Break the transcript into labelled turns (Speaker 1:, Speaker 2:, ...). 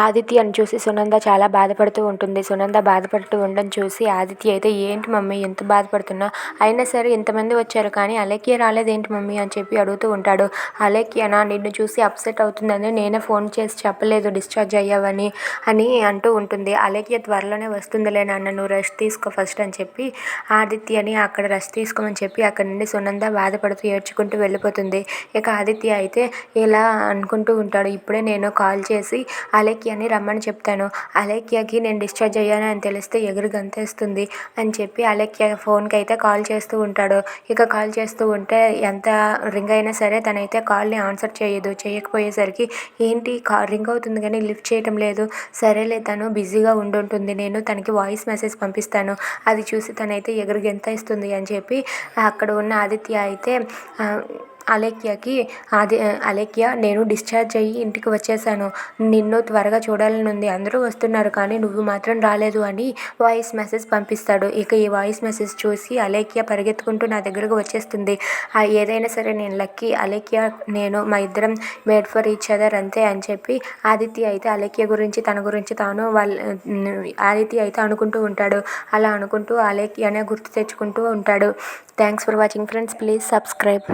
Speaker 1: ఆదిత్యని చూసి సునంద చాలా బాధపడుతూ ఉంటుంది. సునంద బాధపడుతూ ఉండడం చూసి ఆదిత్య అయితే ఏంటి మమ్మీ ఎంత బాధపడుతున్నావు, అయినా సరే ఇంతమంది వచ్చారు కానీ అలేఖ్య రాలేదేంటి మమ్మీ అని చెప్పి అడుగుతూ ఉంటాడు. అలేఖ్యనా నిన్ను చూసి అప్సెట్ అవుతుందని నేనే ఫోన్ చేసి చెప్పలేదు డిశ్చార్జ్ అయ్యావని అని అంటూ ఉంటుంది. అలేఖ్య త్వరలోనే వస్తుందిలే నాన్న, నువ్వు రెస్ట్ తీసుకో ఫస్ట్ అని చెప్పి ఆదిత్యని అక్కడ రెస్ట్ తీసుకోమని చెప్పి అక్కడి నుండి సునంద బాధపడుతూ ఏడ్చుకుంటూ వెళ్ళిపోతుంది. ఇక ఆదిత్య అయితే ఇలా అనుకుంటూ ఉంటాడు, ఇప్పుడే నేను కాల్ చేసి అలేఖ్యని రమ్మని చెప్తాను, అలేఖ్యకి నేను డిశ్చార్జ్ అయ్యాను అని తెలిస్తే ఎగురు గంతేస్తుంది అని చెప్పి అలేఖ్య ఫోన్కి అయితే కాల్ చేస్తూ ఉంటాడు. ఇక కాల్ చేస్తూ ఉంటే ఎంత రింగ్ అయినా సరే తనైతే కాల్ని ఆన్సర్ చేయకపోయేసరికి ఏంటి రింగ్ అవుతుంది కానీ లిఫ్ట్ చేయటం లేదు, సరేలే తను బిజీగా ఉండుంటుంది, నేను తనకి వాయిస్ మెసేజ్ పంపిస్తాను, అది చూసి తనైతే ఎగురు గెంతేస్తుంది అని చెప్పి అక్కడ ఉన్న ఆదిత్య అయితే అలేఖ్యకి అలేఖ్య నేను డిశ్చార్జ్ అయ్యి ఇంటికి వచ్చేసాను, నిన్ను త్వరగా చూడాలని ఉంది, అందరూ వస్తున్నారు కానీ నువ్వు మాత్రం రాలేదు అని వాయిస్ మెసేజ్ పంపిస్తాడు. ఇక ఈ వాయిస్ మెసేజ్ చూసి అలేఖ్య పరిగెత్తుకుంటూ నా దగ్గరకు వచ్చేస్తుంది. ఏదైనా సరే నేను లక్కీ, అలేఖ్య నేను మా ఇద్దరం మేడ్ ఫర్ ఈచ్ అదర్ అంతే అని చెప్పి ఆదిత్య అయితే అలేఖ్య గురించి తన గురించి తాను ఆదిత్య అయితే అనుకుంటూ ఉంటాడు. అలా అనుకుంటూ అలేఖ్యనే గుర్తు తెచ్చుకుంటూ ఉంటాడు. Thanks for watching friends, please subscribe.